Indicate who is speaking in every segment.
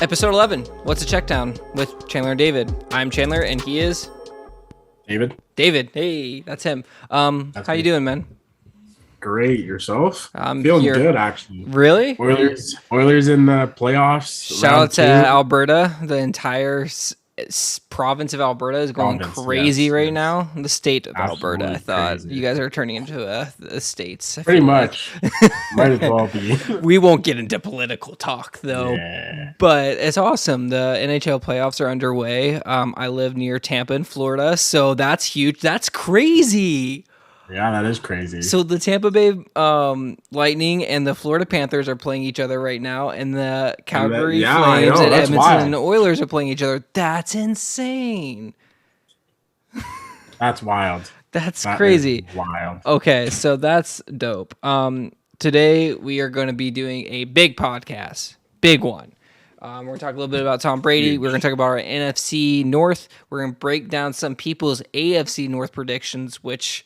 Speaker 1: Episode 11, What's a Checkdown with Chandler and David. I'm Chandler and he is...
Speaker 2: David.
Speaker 1: David. Hey, that's him. How you doing, man?
Speaker 2: Great. Yourself?
Speaker 1: I'm
Speaker 2: feeling
Speaker 1: here.
Speaker 2: good, actually.
Speaker 1: Really?
Speaker 2: Oilers in the playoffs.
Speaker 1: Shout out to Alberta. The entire province of Alberta is going crazy right now. The state of Alberta, I thought. Crazy. You guys are turning into the states.
Speaker 2: Pretty much. Might as well be.
Speaker 1: We won't get into political talk, though.
Speaker 2: Yeah.
Speaker 1: But it's awesome. The NHL playoffs are underway. I live near Tampa in Florida, so that's huge. That's crazy.
Speaker 2: Yeah, that is crazy.
Speaker 1: So the Tampa Bay Lightning and the Florida Panthers are playing each other right now, and the Calgary Flames and Edmonton and the Oilers are playing each other. That's insane.
Speaker 2: That's wild.
Speaker 1: That's crazy.
Speaker 2: Wild.
Speaker 1: Okay, so that's dope. Today we are going to be doing a big podcast, big one. We're going to talk a little bit about Tom Brady. We're going to talk about our NFC North. We're going to break down some people's AFC North predictions, which...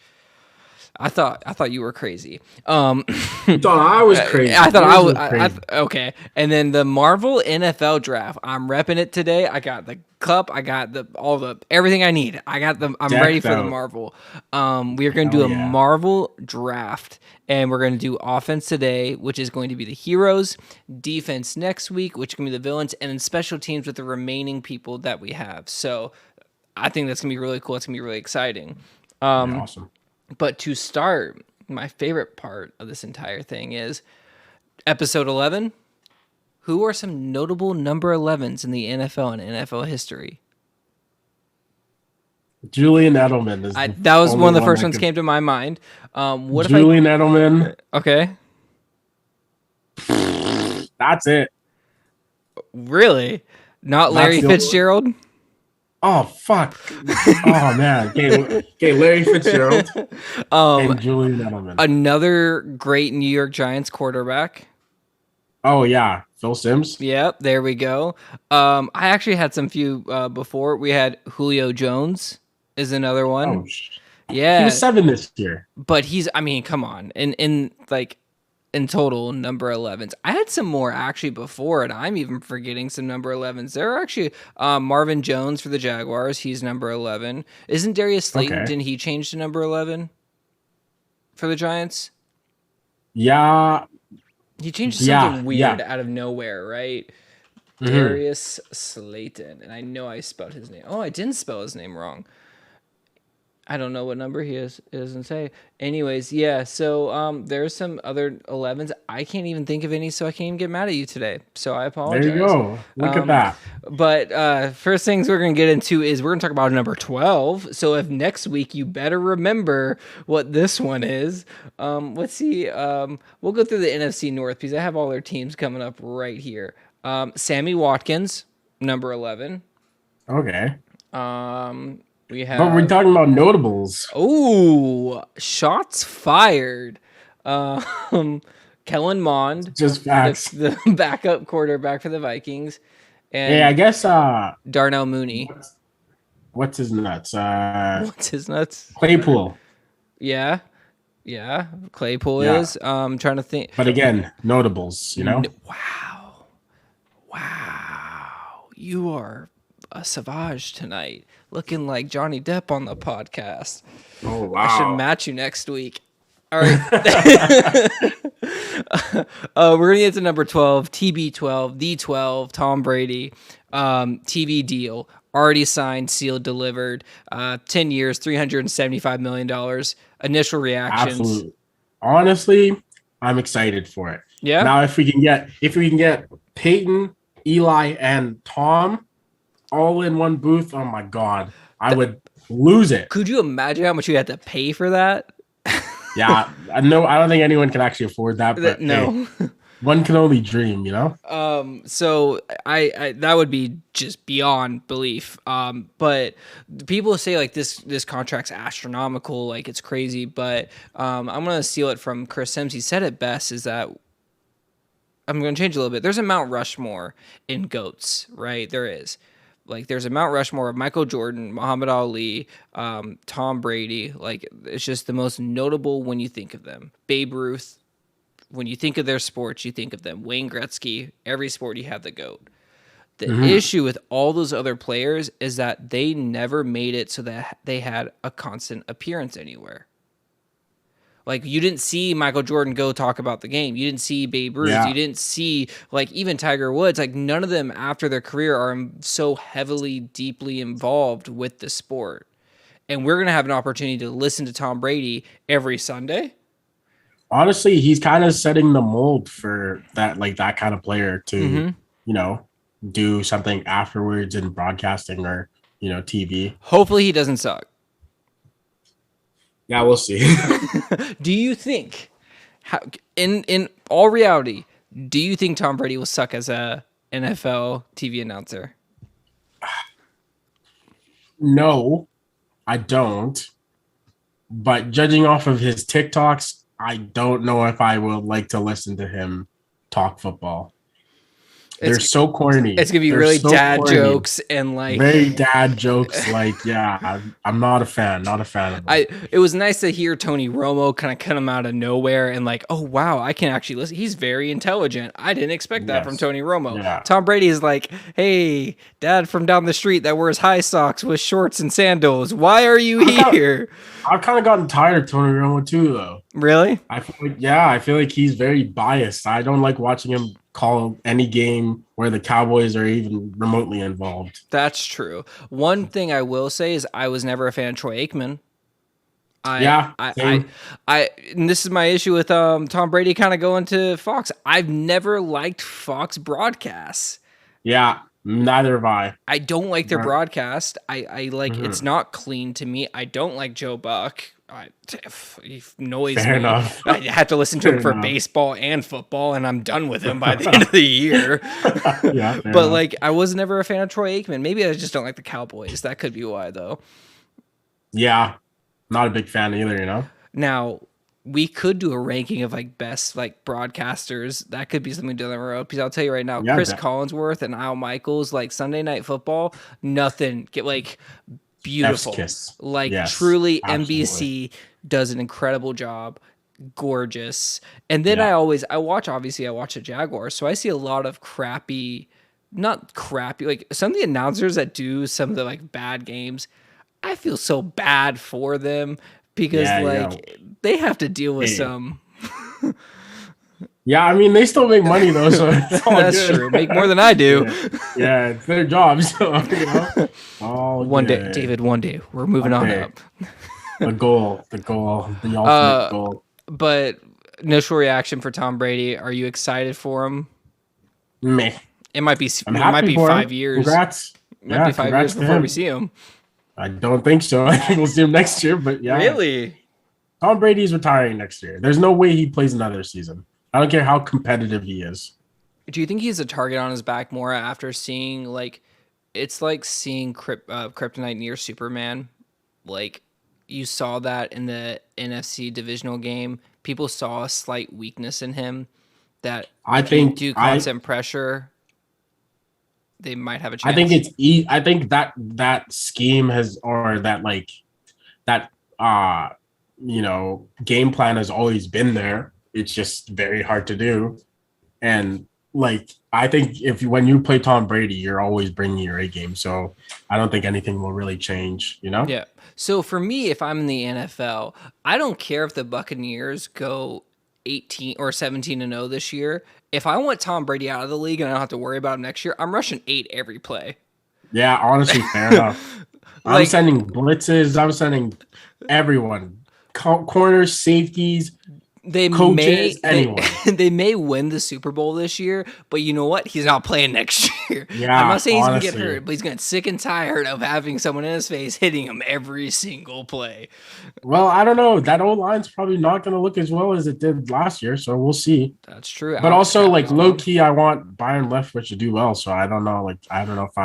Speaker 1: I thought you were crazy.
Speaker 2: You thought I was crazy.
Speaker 1: I thought I was crazy. Okay. And then the Marvel NFL draft. I'm repping it today. I got the cup. I got everything I need. I'm ready for the Marvel. We are going to do a Marvel draft, and we're going to do offense today, which is going to be the heroes, defense next week, which can be the villains, and then special teams with the remaining people that we have. So I think that's going to be really cool. It's going to be really exciting.
Speaker 2: Awesome.
Speaker 1: But to start, my favorite part of this entire thing is episode 11. Who are some notable number 11s in the NFL and NFL history?
Speaker 2: Julian Edelman is
Speaker 1: that was one of the first ones came to my mind.
Speaker 2: Julian Edelman.
Speaker 1: Okay.
Speaker 2: That's it.
Speaker 1: Not Larry Fitzgerald?
Speaker 2: Oh, fuck. Oh, man. Okay, Larry Fitzgerald and Julian Edelman.
Speaker 1: Another great New York Giants quarterback.
Speaker 2: Oh, yeah. Phil Simms.
Speaker 1: Yep, there we go. I actually had some few before. We had Julio Jones is another one.
Speaker 2: Oh,
Speaker 1: yeah.
Speaker 2: He was 7 this year.
Speaker 1: But come on. In total, number 11s. I had some more actually before, and I'm even forgetting some number 11s. There are actually Marvin Jones for the Jaguars. He's number 11. Isn't Darius Slayton? Okay. Didn't he change to number 11 for the Giants?
Speaker 2: Yeah.
Speaker 1: He changed to something weird out of nowhere, right? Mm-hmm. Darius Slayton. And I know I spelled his name. Oh, I didn't spell his name wrong. I don't know what number he is. It doesn't say. Anyways, yeah. So there's some other 11s. I can't even think of any, so I can't even get mad at you today. So I apologize.
Speaker 2: There you go. Look at that.
Speaker 1: But first things we're going to get into is we're going to talk about number 12. So if next week you better remember what this one is. Let's see. We'll go through the NFC North because I have all their teams coming up right here. Sammy Watkins, number 11.
Speaker 2: Okay.
Speaker 1: But
Speaker 2: we're talking about notables.
Speaker 1: Oh, shots fired. Kellen Mond,
Speaker 2: just facts.
Speaker 1: The backup quarterback for the Vikings. And
Speaker 2: I guess
Speaker 1: Darnell Mooney.
Speaker 2: What's his nuts?
Speaker 1: What's his nuts?
Speaker 2: Claypool.
Speaker 1: Yeah. Claypool is. Trying to think.
Speaker 2: But again, notables, you know?
Speaker 1: Wow. You are a savage tonight, looking like Johnny Depp on the podcast.
Speaker 2: Oh, wow.
Speaker 1: I should match you next week. All right. We're going to get to number 12, TB12, D12, Tom Brady, TV deal, already signed, sealed, delivered, 10 years, $375 million. Initial reactions.
Speaker 2: Absolutely. Honestly, I'm excited for it.
Speaker 1: Yeah.
Speaker 2: Now, if we can get Peyton, Eli, and Tom all in one booth, oh my God, I would lose it.
Speaker 1: Could you imagine how much you had to pay for that?
Speaker 2: Yeah, I don't think anyone can actually afford that. But
Speaker 1: no,
Speaker 2: hey, one can only dream, you know.
Speaker 1: So I that would be just beyond belief. But people say like this contract's astronomical, like it's crazy. But I'm gonna steal it from Chris Sims. He said it best: is that I'm gonna change a little bit. There's a Mount Rushmore in GOATs, right? There is. Like, there's a Mount Rushmore of Michael Jordan, Muhammad Ali, Tom Brady. Like, it's just the most notable when you think of them. Babe Ruth, when you think of their sports, you think of them. Wayne Gretzky, every sport you have the GOAT. The
Speaker 2: Mhm.
Speaker 1: issue with all those other players is that they never made it so that they had a constant appearance anywhere. Like, you didn't see Michael Jordan go talk about the game. You didn't see Babe Ruth. You
Speaker 2: Yeah.
Speaker 1: didn't see, like, even Tiger Woods. Like, none of them after their career are so heavily, deeply involved with the sport. And we're going to have an opportunity to listen to Tom Brady every Sunday.
Speaker 2: Honestly, he's kind of setting the mold for that, like that kind of player to, you know, do something afterwards in broadcasting or, TV.
Speaker 1: Hopefully he doesn't suck.
Speaker 2: Yeah, we'll see.
Speaker 1: Do you think, in all reality, do you think Tom Brady will suck as a NFL TV announcer?
Speaker 2: No, I don't. But judging off of his TikToks, I don't know if I would like to listen to him talk football. They're so corny.
Speaker 1: It's gonna be
Speaker 2: They're
Speaker 1: really
Speaker 2: so
Speaker 1: dad
Speaker 2: corny.
Speaker 1: jokes and like
Speaker 2: Very dad jokes. Like, yeah, I'm not a fan. Not a fan of them.
Speaker 1: It was nice to hear Tony Romo kind of cut him out of nowhere and like, oh wow, I can actually listen. He's very intelligent. I didn't expect that from Tony Romo.
Speaker 2: Yeah.
Speaker 1: Tom Brady is like, hey, dad from down the street that wears high socks with shorts and sandals. Why are you here?
Speaker 2: I've kind of gotten tired of Tony Romo too, though.
Speaker 1: Really?
Speaker 2: I feel like he's very biased. I don't like watching him call any game where the Cowboys are even remotely involved.
Speaker 1: That's true. One thing I will say is I was never a fan of Troy Aikman.
Speaker 2: Same.
Speaker 1: And this is my issue with Tom Brady kind of going to Fox. I've never liked Fox broadcasts.
Speaker 2: Yeah, neither have I.
Speaker 1: I don't like their broadcast. I like it's not clean to me. I don't like Joe Buck. He annoys
Speaker 2: Fair
Speaker 1: me.
Speaker 2: enough.
Speaker 1: I had to listen to him for baseball and football, and I'm done with him by the end of the year.
Speaker 2: Yeah,
Speaker 1: but like, I was never a fan of Troy Aikman. Maybe I just don't like the Cowboys. That could be why, though.
Speaker 2: Yeah, not a big fan either.
Speaker 1: Now, we could do a ranking of like best like broadcasters. That could be something down the road. Because I'll tell you right now, Chris Collinsworth and Al Michaels, like Sunday Night Football, nothing get like beautiful.
Speaker 2: Kiss.
Speaker 1: Like
Speaker 2: Yes,
Speaker 1: truly,
Speaker 2: absolutely.
Speaker 1: NBC does an incredible job. Gorgeous. And then I watch the Jaguars, so I see a lot of not crappy, like some of the announcers that do some of the like bad games. I feel so bad for them because they have to deal with some.
Speaker 2: Yeah, I mean they still make money though, so it's all
Speaker 1: That's
Speaker 2: good.
Speaker 1: true. Make more than I do.
Speaker 2: Yeah, it's their job. So
Speaker 1: One day, David. One day we're moving on up.
Speaker 2: The ultimate goal.
Speaker 1: But initial reaction for Tom Brady. Are you excited for him?
Speaker 2: Meh.
Speaker 1: It might be.
Speaker 2: I'm
Speaker 1: it
Speaker 2: happy
Speaker 1: might be
Speaker 2: for
Speaker 1: 5
Speaker 2: him.
Speaker 1: years.
Speaker 2: Congrats.
Speaker 1: It might be 5 years before we see him.
Speaker 2: I don't think so. I think we'll see him next year. But yeah,
Speaker 1: Really?
Speaker 2: Tom Brady's retiring next year. There's no way he plays another season. I don't care how competitive he is.
Speaker 1: Do you think he has a target on his back more after seeing like it's like seeing Kryptonite near Superman? Like you saw that in the NFC divisional game. People saw a slight weakness in him that
Speaker 2: I think
Speaker 1: due to constant pressure, they might have a chance.
Speaker 2: I think I think that scheme has, or that like that game plan has always been there. It's just very hard to do. And like I think when you play Tom Brady, you're always bringing your A game. So I don't think anything will really change,
Speaker 1: Yeah. So for me, if I'm in the NFL, I don't care if the Buccaneers go 18 or 17-0 this year. If I want Tom Brady out of the league and I don't have to worry about him next year, I'm rushing 8 every play.
Speaker 2: Yeah, honestly, fair enough. I'm sending blitzes. I'm sending everyone, corners, safeties, coaches, anyone.
Speaker 1: They may win the Super Bowl this year, but you know what? He's not playing next year.
Speaker 2: Yeah,
Speaker 1: I'm not saying he's going to get
Speaker 2: honestly.
Speaker 1: hurt, but he's going to get sick and tired of having someone in his face hitting him every single play.
Speaker 2: Well, I don't know. That old line's probably not going to look as well as it did last year, so we'll see.
Speaker 1: That's true.
Speaker 2: But also, like low key, I want Byron Leftwich to do well. So I don't know. Like I don't know if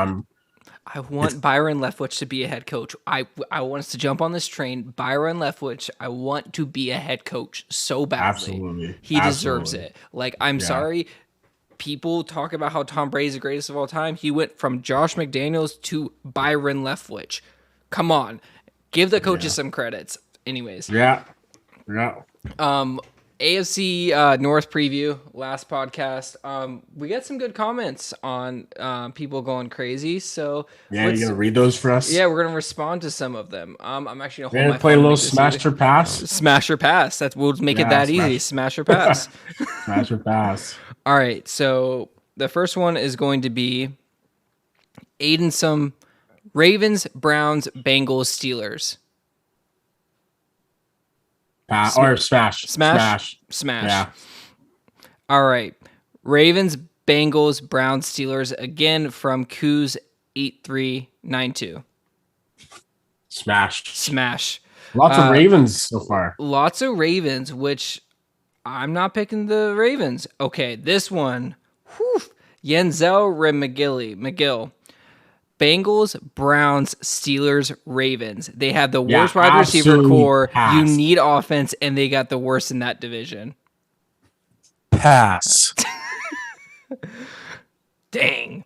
Speaker 1: I want Byron Leftwich to be a head coach. I want us to jump on this train. Byron Leftwich, I want to be a head coach so badly.
Speaker 2: Absolutely.
Speaker 1: He deserves it. Like, I'm sorry. People talk about how Tom Brady's the greatest of all time. He went from Josh McDaniels to Byron Leftwich. Come on. Give the coaches some credits. Anyways.
Speaker 2: Yeah.
Speaker 1: AFC North preview, last podcast. We got some good comments on people going crazy. So
Speaker 2: Yeah, you're gonna read those for us.
Speaker 1: yeah, we're gonna respond to some of them. I'm actually gonna
Speaker 2: We're
Speaker 1: hold
Speaker 2: gonna
Speaker 1: my
Speaker 2: play a
Speaker 1: phone.
Speaker 2: little
Speaker 1: And make this
Speaker 2: smash
Speaker 1: easy.
Speaker 2: or pass.
Speaker 1: Smash or pass. We'll make it that easy. Smash or pass.
Speaker 2: Smash or pass.
Speaker 1: All right. So the first one is going to be Aiden some Ravens, Browns, Bengals, Steelers.
Speaker 2: Pass or smash.
Speaker 1: Smash.
Speaker 2: Yeah.
Speaker 1: All right. Ravens, Bengals, Browns, Steelers. Again from Coos 8392.
Speaker 2: Smash. Lots of Ravens so far.
Speaker 1: Lots of Ravens, which I'm not picking the Ravens. Okay, this one. Whew, Yenzel McGill. Bengals, Browns, Steelers, Ravens. They have the worst wide receiver core.
Speaker 2: Pass.
Speaker 1: You need offense, and they got the worst in that division.
Speaker 2: Pass.
Speaker 1: Dang.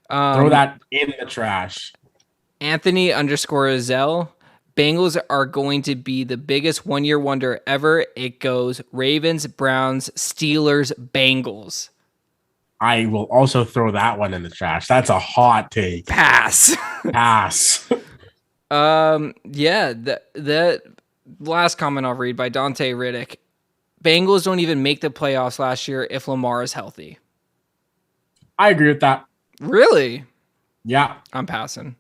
Speaker 2: Throw that in the trash.
Speaker 1: Anthony _Zell. Bengals are going to be the biggest one-year wonder ever. It goes Ravens, Browns, Steelers, Bengals.
Speaker 2: I will also throw that one in the trash. That's a hot take.
Speaker 1: Pass.
Speaker 2: Yeah,
Speaker 1: the last comment I'll read by Dante Riddick. Bengals don't even make the playoffs last year if Lamar is healthy.
Speaker 2: I agree with that.
Speaker 1: Really?
Speaker 2: Yeah.
Speaker 1: I'm passing.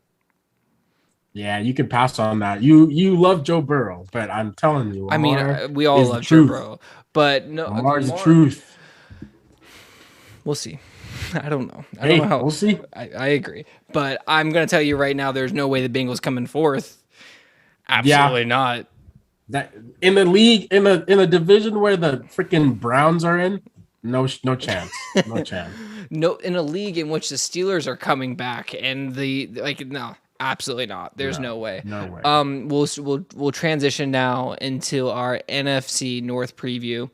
Speaker 2: Yeah, you can pass on that. You love Joe Burrow, but I'm telling you,
Speaker 1: Lamar we all love Joe Burrow, but no,
Speaker 2: Lamar's the truth.
Speaker 1: We'll see. I don't know. I
Speaker 2: don't
Speaker 1: know how.
Speaker 2: We'll see.
Speaker 1: I agree, but I'm gonna tell you right now, there's no way the Bengals come in fourth. Absolutely not.
Speaker 2: That in the league, in a division where the freaking Browns are in, no chance. No chance.
Speaker 1: No, in a league in which the Steelers are coming back and no, absolutely not. There's no way.
Speaker 2: No way.
Speaker 1: We'll transition now into our NFC North preview.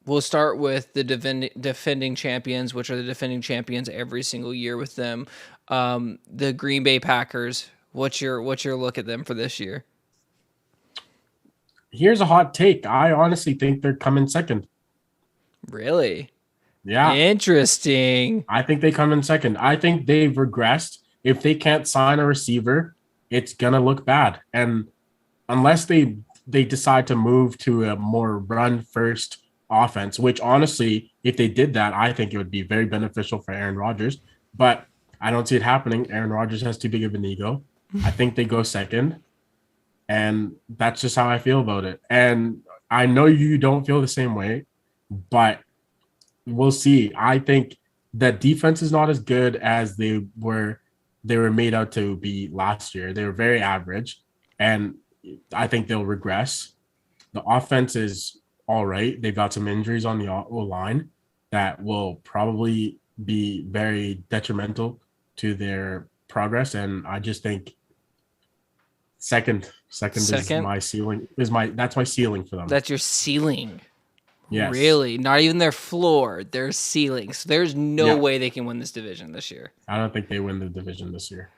Speaker 1: We'll start with the defending champions, which are the defending champions every single year with them. The Green Bay Packers. What's your look at them for this year?
Speaker 2: Here's a hot take. I honestly think they're coming second.
Speaker 1: Really?
Speaker 2: Yeah.
Speaker 1: Interesting.
Speaker 2: I think they come in second. I think they've regressed. If they can't sign a receiver, it's gonna look bad. And unless they decide to move to a more run first offense, which honestly, if they did that, I think it would be very beneficial for Aaron Rodgers. But I don't see it happening. Aaron Rodgers has too big of an ego. I think they go second. And that's just how I feel about it. And I know you don't feel the same way, but we'll see. I think the defense is not as good as they were made out to be last year. They were very average, and I think they'll regress. The offense is all right. They've got some injuries on the line that will probably be very detrimental to their progress, and I just think second is my ceiling. That's my ceiling for them.
Speaker 1: That's your ceiling.
Speaker 2: Yes.
Speaker 1: Really? Not even their floor, their ceiling. So there's no way they can win this division this year.
Speaker 2: I don't think they win the division this year.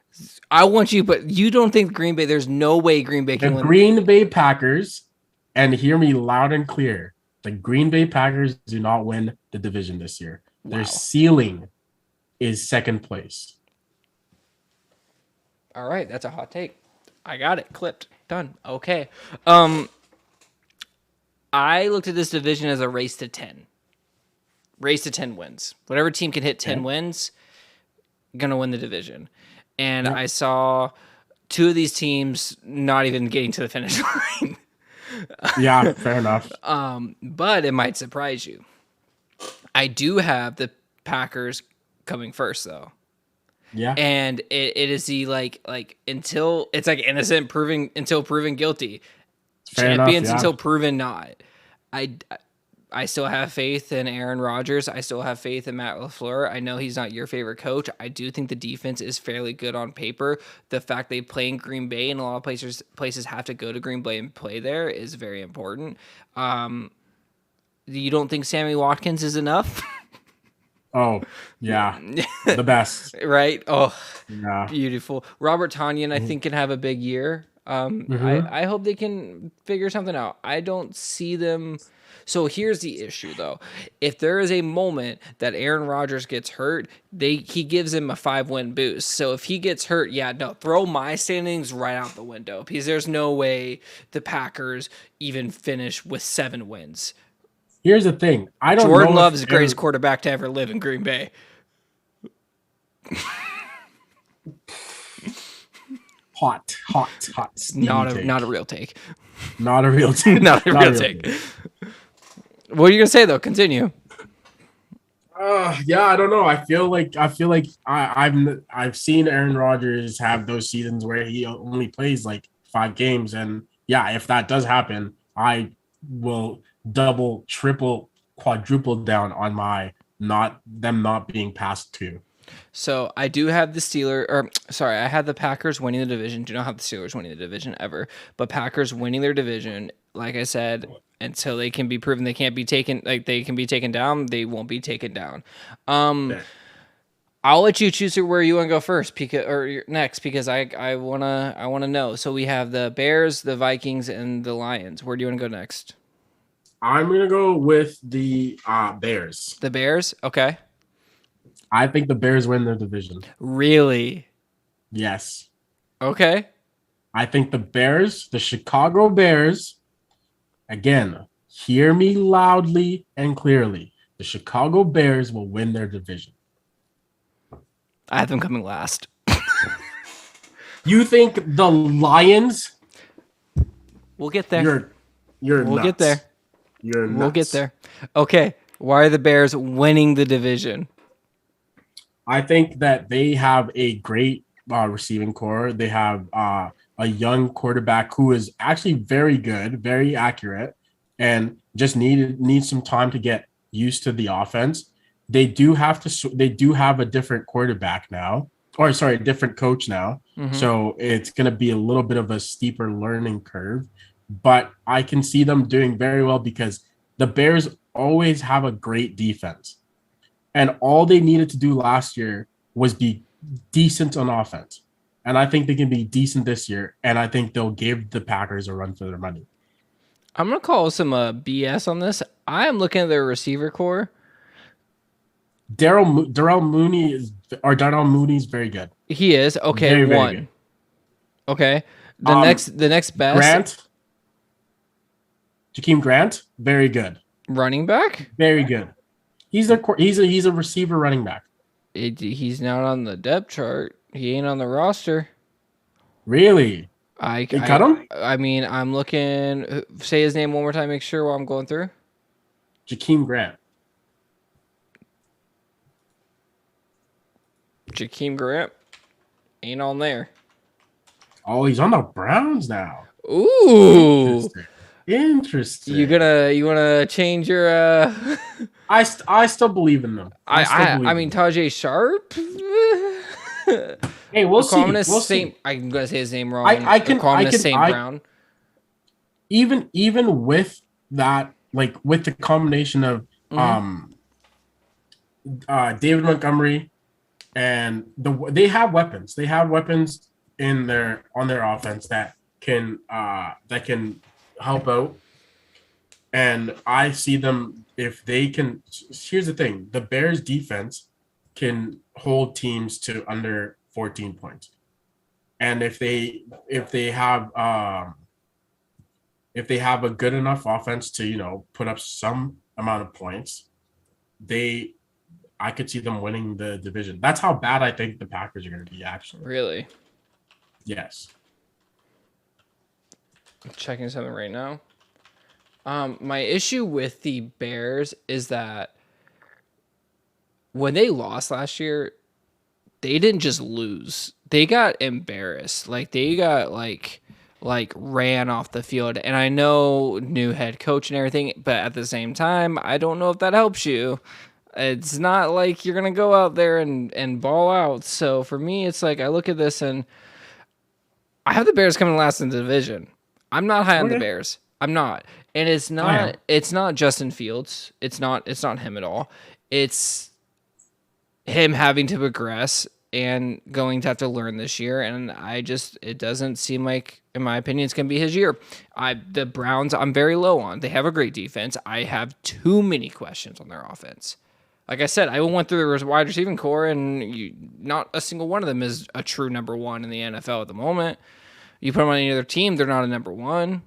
Speaker 1: I want you, but you don't think Green Bay, there's no way Green Bay can win.
Speaker 2: The Green Bay Packers, and hear me loud and clear, the Green Bay Packers do not win the division this year. Wow. Their ceiling is second place.
Speaker 1: All right, that's a hot take. I got it. Clipped. Done. Okay. I looked at this division as a race to 10. Race to 10 wins. Whatever team can hit 10 wins, gonna win the division. And I saw two of these teams not even getting to the finish line.
Speaker 2: Yeah, fair enough.
Speaker 1: But it might surprise you. I do have the Packers coming first, though.
Speaker 2: Yeah.
Speaker 1: And it is the until it's like innocent until proven guilty.
Speaker 2: Fair
Speaker 1: Champions
Speaker 2: enough,
Speaker 1: until proven not. I still have faith in Aaron Rodgers. I still have faith in Matt LaFleur. I know he's not your favorite coach. I do think the defense is fairly good on paper. The fact they play in Green Bay and a lot of places have to go to Green Bay and play there is very important. You don't think Sammy Watkins is enough?
Speaker 2: Oh, yeah. The best.
Speaker 1: Right? Oh,
Speaker 2: yeah.
Speaker 1: Beautiful. Robert Tonyan, I think, can have a big year.
Speaker 2: Mm-hmm.
Speaker 1: I hope they can figure something out. I don't see them. So here's the issue, though. If there is a moment that Aaron Rodgers gets hurt, he gives him a 5-win boost. So if he gets hurt, yeah, no, throw my standings right out the window because there's no way the Packers even finish with 7 wins.
Speaker 2: Here's the thing. I don't
Speaker 1: Jordan
Speaker 2: know if
Speaker 1: Love is the greatest quarterback to ever live in Green Bay.
Speaker 2: hot,
Speaker 1: Not a real take.
Speaker 2: Not a real take.
Speaker 1: Not a real take. What are you gonna say though? Continue.
Speaker 2: Yeah, I don't know. I've seen Aaron Rodgers have those seasons where he only plays like 5 games, and yeah, if that does happen, I will double, triple, quadruple down on my not being passed to.
Speaker 1: So I do have the I had the Packers winning the division. Do not have the Steelers winning the division ever, but Packers winning their division. Like I said, until they can be proven they can't be taken, like they can be taken down, they won't be taken down.
Speaker 2: Yeah.
Speaker 1: I'll let you choose where you want to go first, next, because I wanna know. So we have the Bears, the Vikings, and the Lions. Where do you want to go next?
Speaker 2: I'm gonna go with the Bears.
Speaker 1: The Bears, okay.
Speaker 2: I think the Bears win their division.
Speaker 1: Really?
Speaker 2: Yes.
Speaker 1: Okay.
Speaker 2: I think the Chicago Bears, again, hear me loudly and clearly. The Chicago Bears will win their division.
Speaker 1: I have them coming last.
Speaker 2: You think the Lions?
Speaker 1: We'll get there.
Speaker 2: We'll
Speaker 1: nuts. Get there.
Speaker 2: You're nuts.
Speaker 1: We'll get there. Okay. Why are the Bears winning the division?
Speaker 2: I think that they have a great receiving core. They have a young quarterback who is actually very good, very accurate, and just needs some time to get used to the offense. They do have a different quarterback now, or sorry, a different coach now. Mm-hmm. So it's going to be a little bit of a steeper learning curve, but I can see them doing very well because the Bears always have a great defense. And all they needed to do last year was be decent on offense. And I think they can be decent this year. And I think they'll give the Packers a run for their money.
Speaker 1: I'm going to call some BS on this. I am looking at their receiver core.
Speaker 2: Darnell Mooney is very good.
Speaker 1: He is. Okay,
Speaker 2: very, very
Speaker 1: one.
Speaker 2: Good.
Speaker 1: Okay. The next best.
Speaker 2: Jakeem Grant, very good.
Speaker 1: Running back?
Speaker 2: Very good. He's a receiver running back.
Speaker 1: He's not on the depth chart. He ain't on the roster.
Speaker 2: Really?
Speaker 1: They
Speaker 2: cut him?
Speaker 1: I mean, I'm looking. Say his name one more time. Make sure while I'm going through.
Speaker 2: Jakeem Grant.
Speaker 1: Jakeem Grant ain't on there.
Speaker 2: Oh, he's on the Browns now.
Speaker 1: Ooh.
Speaker 2: Interesting.
Speaker 1: You wanna change your
Speaker 2: I still believe in them.
Speaker 1: I mean Tajay Sharp.
Speaker 2: Hey, we'll see.
Speaker 1: I'm gonna say his name wrong.
Speaker 2: I can
Speaker 1: Brown.
Speaker 2: Even with that, like with the combination of David Montgomery and they have weapons. They have weapons on their offense that can help out. And I see them if they can. Here's the thing: the Bears defense can hold teams to under 14 points, and if they have a good enough offense to put up some amount of points, I could see them winning the division. That's how bad I think the Packers are going to be. Actually,
Speaker 1: really?
Speaker 2: Yes.
Speaker 1: I'm checking something right now. My issue with the Bears is that when they lost last year, they didn't just lose. They got embarrassed. Like they got like ran off the field. And I know new head coach and everything, but at the same time, I don't know if that helps you. It's not like you're going to go out there and ball out. So for me, it's like I look at this and I have the Bears coming last in the division. I'm not high on the Bears. I'm not. And it's not Justin Fields. It's not him at all. It's him having to progress and going to have to learn this year. And it doesn't seem like, in my opinion, it's going to be his year. The Browns, I'm very low on. They have a great defense. I have too many questions on their offense. Like I said, I went through the wide receiving core, and not a single one of them is a true number one in the NFL at the moment. You put them on any other team, they're not a number one.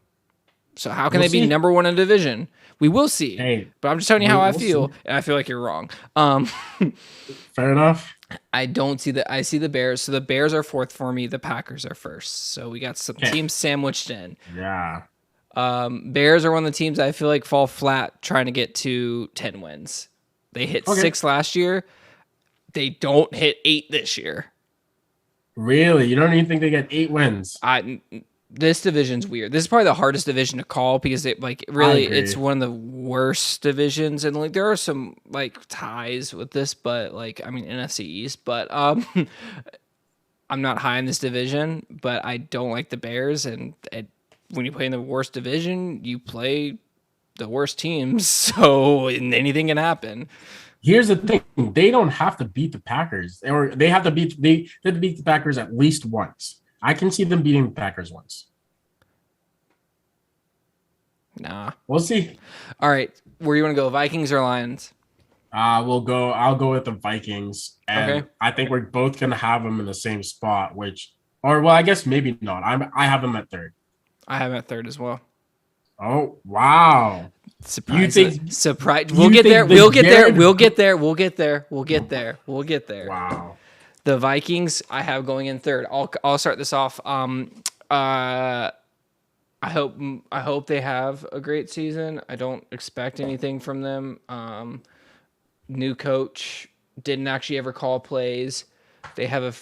Speaker 1: So how can they be number one in the division? We will see.
Speaker 2: Hey,
Speaker 1: but I'm just telling you how I feel, and I feel like you're wrong.
Speaker 2: Fair enough.
Speaker 1: I don't see I see the Bears. So the Bears are fourth for me. The Packers are first. So we got some teams sandwiched in.
Speaker 2: Yeah.
Speaker 1: Bears are one of the teams I feel like fall flat trying to get to 10 wins. They hit 6 last year. They don't hit 8 this year.
Speaker 2: Really? You don't even think they get 8 wins?
Speaker 1: This division's weird. This is probably the hardest division to call because it's one of the worst divisions, and like there are some like ties with this, but like I mean NFC East, but I'm not high in this division, but I don't like the Bears, and when you play in the worst division, you play the worst teams, so anything can happen.
Speaker 2: Here's the thing: they don't have to beat the Packers, or they have to beat the Packers at least once. I can see them beating the Packers once.
Speaker 1: Nah,
Speaker 2: we'll see.
Speaker 1: All right, where do you want to go, Vikings or Lions?
Speaker 2: I'll go with the Vikings, and I think we're both gonna have them in the same spot. I guess maybe not. I have them at third.
Speaker 1: I have them at third as well.
Speaker 2: Oh wow!
Speaker 1: Surprise! We'll get there. We'll get there. We'll get there. We'll get there. We'll get there. We'll get there.
Speaker 2: Wow.
Speaker 1: The Vikings, I have going in third. I'll start this off. I hope they have a great season. I don't expect anything from them. New coach didn't actually ever call plays. They have a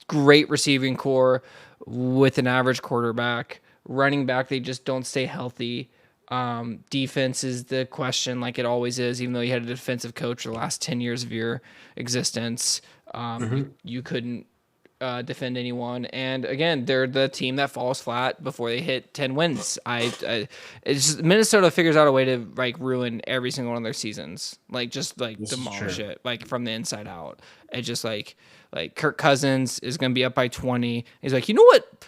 Speaker 1: great receiving core with an average quarterback. Running back, they just don't stay healthy. Defense is the question, like it always is, even though you had a defensive coach for the last 10 years of your existence. You couldn't defend anyone. And again, they're the team that falls flat before they hit 10 wins. It's just, Minnesota figures out a way to like ruin every single one of their seasons, like just like demolish it, like from the inside out. It's just like Kirk Cousins is going to be up by 20. He's like, you know what?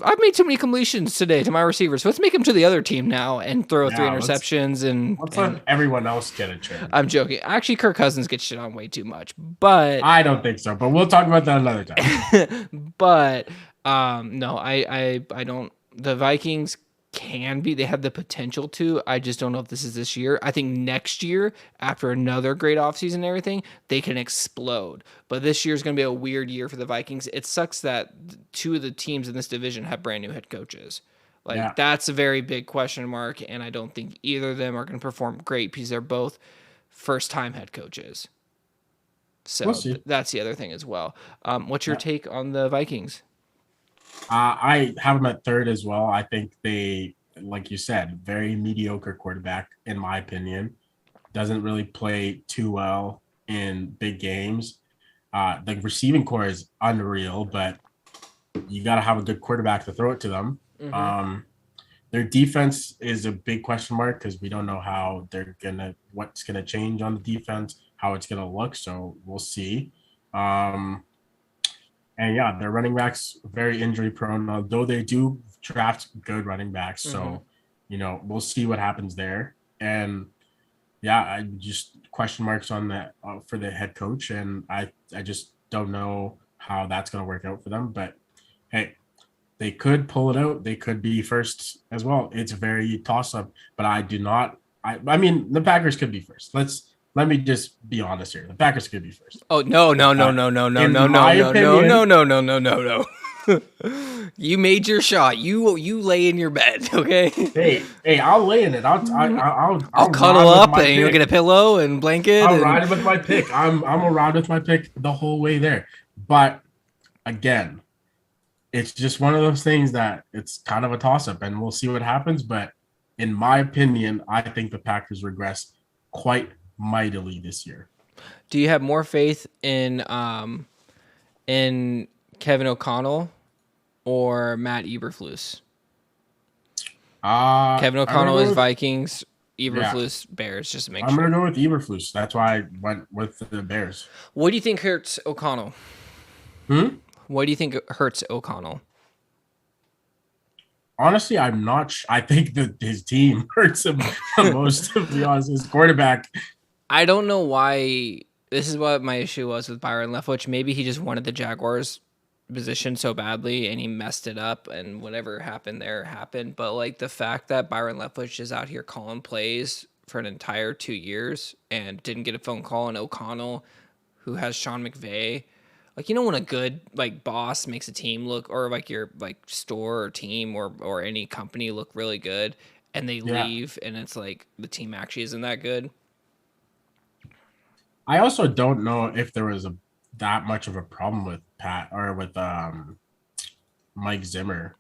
Speaker 1: I've made too many completions today to my receivers, so let's make them to the other team now and throw 3 interceptions and
Speaker 2: let everyone else get a chance.
Speaker 1: I'm joking. Actually, Kirk Cousins gets shit on way too much, but
Speaker 2: I don't think so. But we'll talk about that another time.
Speaker 1: But no, I don't. The Vikings can be. They have the potential to. I just don't know if this is this year. I think next year, after another great offseason and everything, they can explode. But this year is going to be a weird year for the Vikings. It sucks that 2 of the teams in this division have brand new head coaches. That's a very big question mark, and I don't think either of them are going to perform great because they're both first-time head coaches. So that's the other thing as well. What's your take on the Vikings?
Speaker 2: I have them at third as well. I think they, like you said, very mediocre quarterback, in my opinion. Doesn't really play too well in big games. The receiving core is unreal, but you got to have a good quarterback to throw it to them. Their defense is a big question mark because we don't know how what's gonna change on the defense, how it's gonna look. So we'll see. And yeah, their running backs very injury prone, although they do draft good running backs. So, we'll see what happens there. And yeah, I just question marks on that for the head coach. And I just don't know how that's going to work out for them. But hey, they could pull it out. They could be first as well. It's very toss up, but I do not. I mean, the Packers could be first. Let me just be honest here. The Packers could be first.
Speaker 1: Oh, no. You made your shot. You lay in your bed, okay?
Speaker 2: Hey, I'll lay in it. I'll
Speaker 1: cuddle up and you'll get a pillow and blanket.
Speaker 2: I'll ride with my pick. I'm gonna ride with my pick the whole way there. But again, it's just one of those things that it's kind of a toss-up, and we'll see what happens. But in my opinion, I think the Packers regress quite mightily this year.
Speaker 1: Do you have more faith in Kevin O'Connell or Matt Eberflus? Kevin O'Connell is Vikings.
Speaker 2: Yeah.
Speaker 1: Eberflus Bears, just to make
Speaker 2: I'm
Speaker 1: sure.
Speaker 2: gonna go with Eberflus. That's why I went with the Bears.
Speaker 1: What do you think hurts O'Connell?
Speaker 2: Hmm?
Speaker 1: What do you think hurts O'Connell?
Speaker 2: Honestly, I'm not. I think that his team hurts him the most. To be honest, his quarterback.
Speaker 1: I don't know why. This is what my issue was with Byron Leftwich. Maybe he just wanted the Jaguars position so badly and he messed it up, and whatever happened there happened. But like the fact that Byron Leftwich is out here calling plays for an entire 2 years and didn't get a phone call, and O'Connell, who has Sean McVay, like, when a good like boss makes a team look, or like your like store or team or any company look really good, and they
Speaker 2: Yeah.
Speaker 1: leave and it's like the team actually isn't that good.
Speaker 2: I also don't know if there was that much of a problem with Pat or with Mike Zimmer.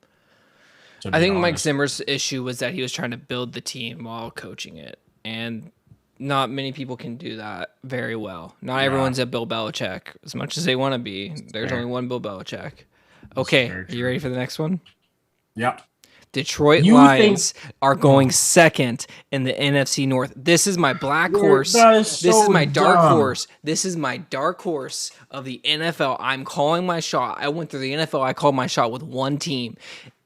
Speaker 2: To
Speaker 1: I
Speaker 2: be
Speaker 1: think Mike
Speaker 2: honest,
Speaker 1: Zimmer's issue was that he was trying to build the team while coaching it, and not many people can do that very well. Not
Speaker 2: yeah,
Speaker 1: everyone's a Bill Belichick as much as they want to be. There's only
Speaker 2: fair.
Speaker 1: one Bill Belichick.
Speaker 2: That's
Speaker 1: Okay,
Speaker 2: very
Speaker 1: are you
Speaker 2: true.
Speaker 1: ready for the next one?
Speaker 2: Yep.
Speaker 1: Detroit
Speaker 2: You think?
Speaker 1: Lions are going
Speaker 2: Oh,
Speaker 1: second in the NFC North. This is my black horse.
Speaker 2: that is
Speaker 1: This is
Speaker 2: so
Speaker 1: my dark
Speaker 2: dumb.
Speaker 1: horse. This is my dark horse of the NFL. I'm calling my shot. I went through the NFL. I called my shot with one team.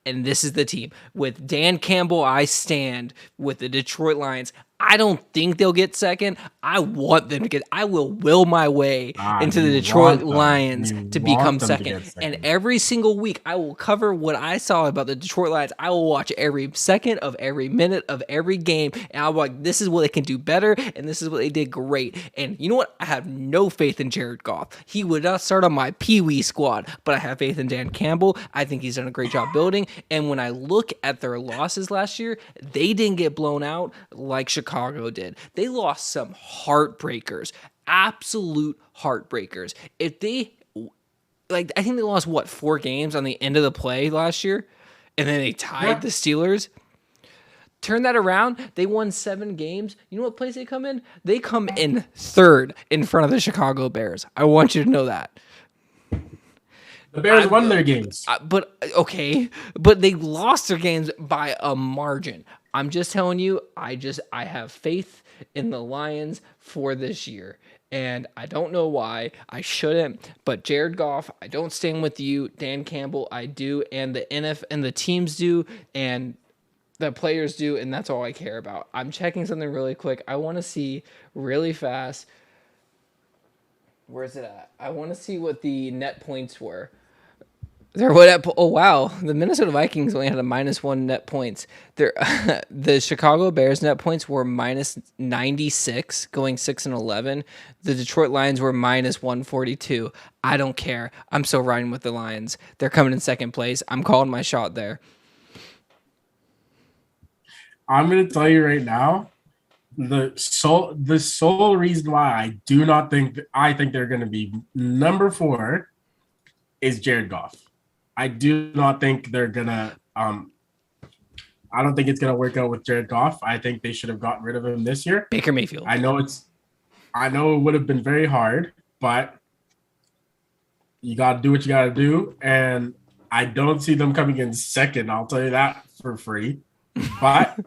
Speaker 1: And this is the team. With Dan Campbell, I stand with the Detroit Lions. I don't think they'll get second. I want them to get. I will will my way into the
Speaker 2: You
Speaker 1: Detroit
Speaker 2: want them.
Speaker 1: Lions
Speaker 2: You
Speaker 1: to become
Speaker 2: want them to
Speaker 1: second.
Speaker 2: get
Speaker 1: And
Speaker 2: second.
Speaker 1: every single week, I will cover what I saw about the Detroit Lions. I will watch every second of every minute of every game, and I'll be like, this is what they can do better, and this is what they did great. And you know what? I have no faith in Jared Goff. He would not start on my Pee Wee squad, but I have faith in Dan Campbell. I think he's done a great job building. And when I look at their losses last year, they didn't get blown out like Chicago did. They lost some heartbreakers, absolute heartbreakers. If they, like, I think they lost, what, 4 games on the end of the play last year, and then they tied
Speaker 2: Yeah.
Speaker 1: the Steelers. Turn that around. They won 7 games. You know what place they come in? They come in third in front of the Chicago Bears. I want you to know that.
Speaker 2: The Bears won their games.
Speaker 1: But okay, but they lost their games by a margin. I'm just telling you, I have faith in the Lions for this year. And I don't know why I shouldn't, but Jared Goff, I don't stand with you. Dan Campbell, I do, and the NF and the teams do, and the players do, and that's all I care about. I'm checking something really quick. I want to see really fast. Where's it at? I want to see what the net points were. They're what at, oh wow, the Minnesota Vikings only had a -1 net points. They're, the Chicago Bears net points were -96, going 6-11. The Detroit Lions were -142. I don't care. I'm still riding with the Lions. They're coming in second place. I'm calling my shot there.
Speaker 2: I'm gonna tell you right now, the sole reason why I think they're gonna be number 4 is Jared Goff. I do not think they're gonna. I don't think it's gonna work out with Jared Goff. I think they should have gotten rid of him this year.
Speaker 1: Baker Mayfield.
Speaker 2: I know it would have been very hard, but you got to do what you got to do. And I don't see them coming in second. I'll tell you that for free. But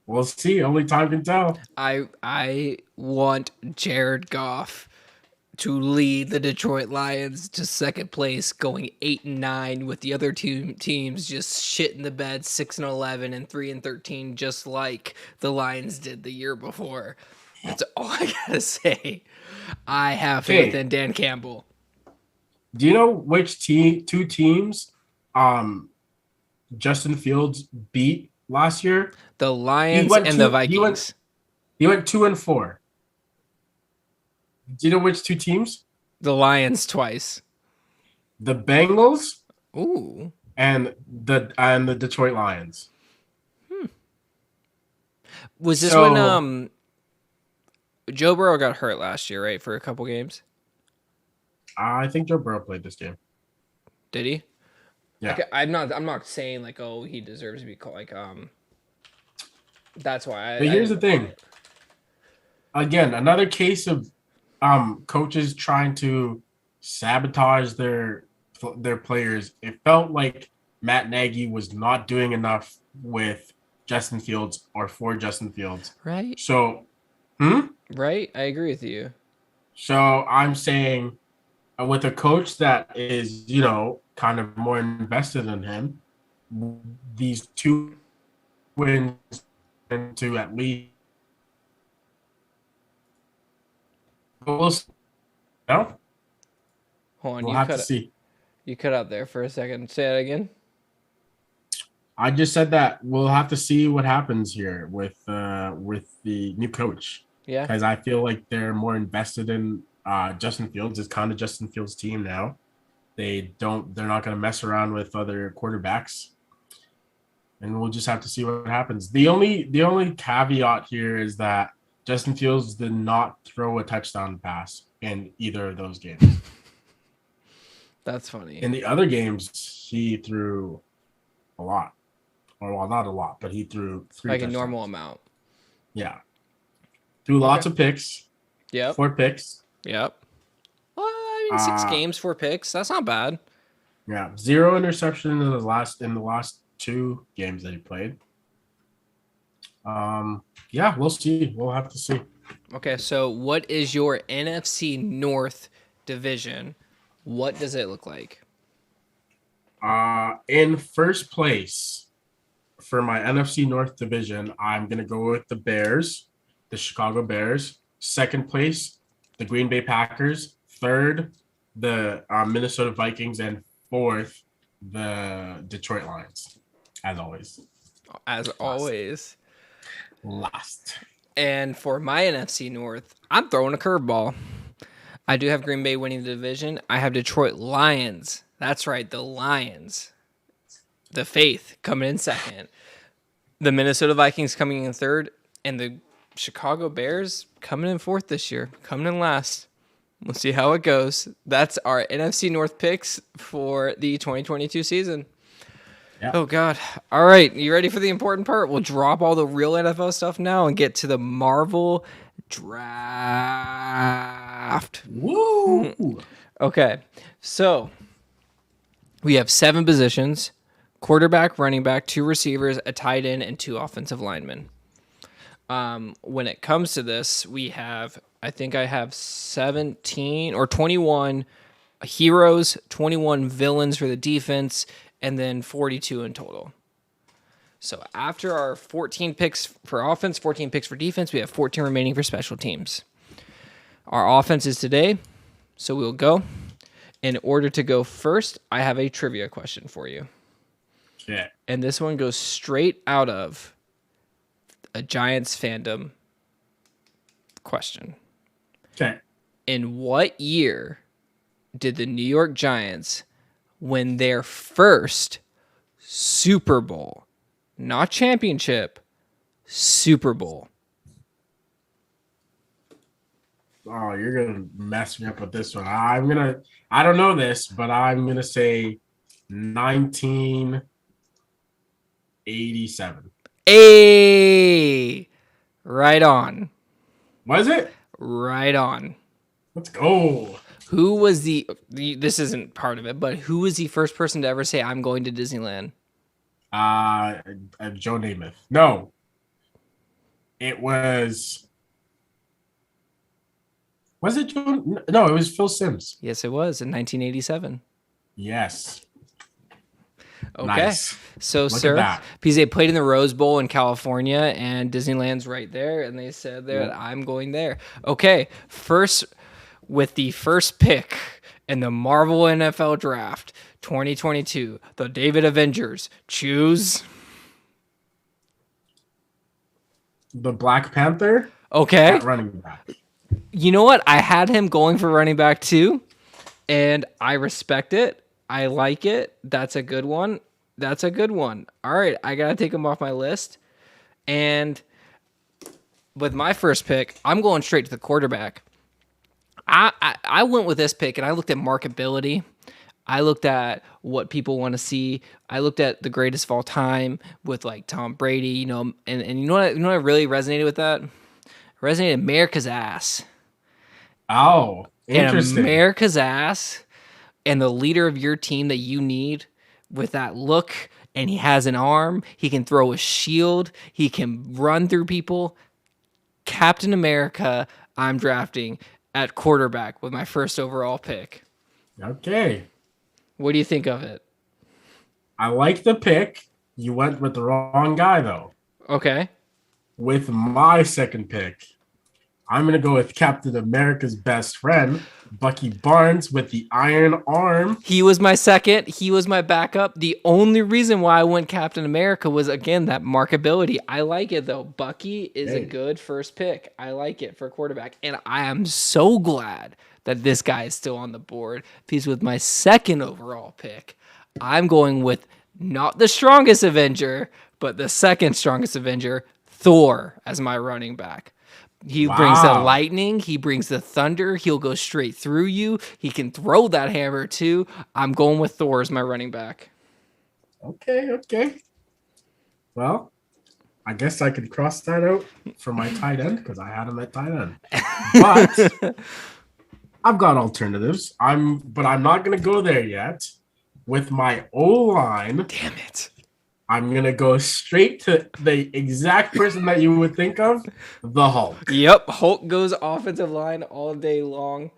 Speaker 2: we'll see. Only time can tell.
Speaker 1: I want Jared Goff to lead the Detroit Lions to second place, going 8-9, with the other two teams just shit in the bed, 6-11 and 3-13, just like the Lions did the year before. That's all I gotta say. I have faith in Dan Campbell.
Speaker 2: Do you know which two teams Justin Fields beat last year?
Speaker 1: The Lions and the Vikings.
Speaker 2: He went 2-4. Do you know which two teams?
Speaker 1: The Lions twice.
Speaker 2: The Bengals.
Speaker 1: Ooh.
Speaker 2: And the Detroit Lions.
Speaker 1: Was this when Joe Burrow got hurt last year, right, for a couple games?
Speaker 2: I think Joe Burrow played this game.
Speaker 1: Did he?
Speaker 2: Yeah.
Speaker 1: Okay, I'm not saying like, oh, he deserves to be called like that's why.
Speaker 2: But here's the thing. Again, another case of coaches trying to sabotage their players. It felt like Matt Nagy was not doing enough with Justin Fields or for Justin Fields.
Speaker 1: Right.
Speaker 2: So,
Speaker 1: Right. I agree with you.
Speaker 2: so I'm saying with a coach that is, kind of more invested in him, these 2 wins to at least. We'll see. No,
Speaker 1: Hold on,
Speaker 2: we'll have to see.
Speaker 1: you cut out there for a second. Say that again.
Speaker 2: I just said that we'll have to see what happens here with the new coach,
Speaker 1: Yeah.
Speaker 2: because I feel like they're more invested in Justin Fields. It's kind of Justin Fields' team now. They're not going to mess around with other quarterbacks, and we'll just have to see what happens. The only caveat here is that Justin Fields did not throw a touchdown pass in either of those games.
Speaker 1: That's funny.
Speaker 2: In the other games, he threw a lot. Or, well, not a lot, but he threw 3
Speaker 1: like
Speaker 2: touchdowns.
Speaker 1: a normal amount.
Speaker 2: Yeah. Threw lots of picks.
Speaker 1: Yep.
Speaker 2: 4 picks.
Speaker 1: Yep. Well, I mean, 6 games, 4 picks. That's not bad.
Speaker 2: Yeah. 0 interception in the last 2 games that he played. Yeah, we'll see. We'll have to see.
Speaker 1: Okay, so what is your NFC North division? What does it look like?
Speaker 2: In first place for my NFC North division, I'm going to go with the Bears, the Chicago Bears. Second place, the Green Bay Packers. Third, the Minnesota Vikings. And fourth, the Detroit Lions, as always.
Speaker 1: As always.
Speaker 2: Last.
Speaker 1: And for my NFC North, I'm throwing a curveball. I do have Green Bay winning the division. I have Detroit Lions. That's right, the Lions. The Faith coming in second. The Minnesota Vikings coming in third. And the Chicago Bears coming in fourth this year. Coming in last. We'll see how it goes. That's our NFC North picks for the 2022 season.
Speaker 2: Yeah.
Speaker 1: Oh, God. All right. You ready for the important part? We'll drop all the real NFL stuff now and get to the Marvel draft.
Speaker 2: Woo!
Speaker 1: Okay. So we have 7 positions: quarterback, running back, 2 receivers, a tight end, and 2 offensive linemen. When it comes to this, I think I have 17 or 21 heroes, 21 villains for the defense, and then 42 in total. So after our 14 picks for offense, 14 picks for defense, we have 14 remaining for special teams. Our offense is today, so we'll go. In order to go first, I have a trivia question for you.
Speaker 2: Yeah.
Speaker 1: And this one goes straight out of a Giants fandom question.
Speaker 2: Okay.
Speaker 1: In what year did the New York Giants win their first Super Bowl? Not championship, Super Bowl.
Speaker 2: Oh, you're going to mess me up with this one. I don't know this, but I'm going to say 1987.
Speaker 1: Hey, right on.
Speaker 2: Was it?
Speaker 1: Right on.
Speaker 2: Let's go.
Speaker 1: Who was this isn't part of it, but who was the first person to ever say, I'm going to Disneyland?
Speaker 2: Joe Namath. No. It was it Joe? No, it was Phil Simms.
Speaker 1: Yes, it was in 1987.
Speaker 2: Yes.
Speaker 1: Okay.
Speaker 2: Nice.
Speaker 1: So,
Speaker 2: Look
Speaker 1: sir,
Speaker 2: at that.
Speaker 1: because they played in the Rose Bowl in California and Disneyland's right there, and they said that I'm going there. Okay. First, with the first pick in the Marvel NFL Draft 2022, the David Avengers choose
Speaker 2: The Black Panther.
Speaker 1: Okay.
Speaker 2: At running back.
Speaker 1: You know what? I had him going for running back too, and I respect it. I like it. That's a good one. That's a good one. All right, I got to take him off my list. And with my first pick, I'm going straight to the quarterback. I went with this pick, and I looked at marketability. I looked at what people want to see. I looked at the greatest of all time with like Tom Brady, and you know what really resonated with that? Resonated America's ass.
Speaker 2: Oh, interesting.
Speaker 1: And America's ass and the leader of your team that you need with that look, and he has an arm. He can throw a shield. He can run through people. Captain America, I'm drafting at quarterback with my first overall pick.
Speaker 2: Okay.
Speaker 1: What do you think of it?
Speaker 2: I like the pick. You went with the wrong guy, though.
Speaker 1: Okay.
Speaker 2: With my second pick, I'm going to go with Captain America's best friend, Bucky Barnes, with the iron arm.
Speaker 1: He was my second. He was my backup. The only reason why I went Captain America was, again, that markability. I like it, though. Bucky is a good first pick. I like it for quarterback. And I am so glad that this guy is still on the board. Because with my second overall pick, I'm going with not the strongest Avenger, but the second strongest Avenger, Thor, as my running back. He brings the lightning. He brings the thunder. He'll go straight through you. He can throw that hammer too. I'm going with Thor as my running back.
Speaker 2: Okay. Well, I guess I could cross that out for my tight end because I had him at tight end. But I've got alternatives. But I'm not going to go there yet. With my O-line.
Speaker 1: Damn it.
Speaker 2: I'm going to go straight to the exact person that you would think of, the Hulk.
Speaker 1: Yep, Hulk goes offensive line all day long.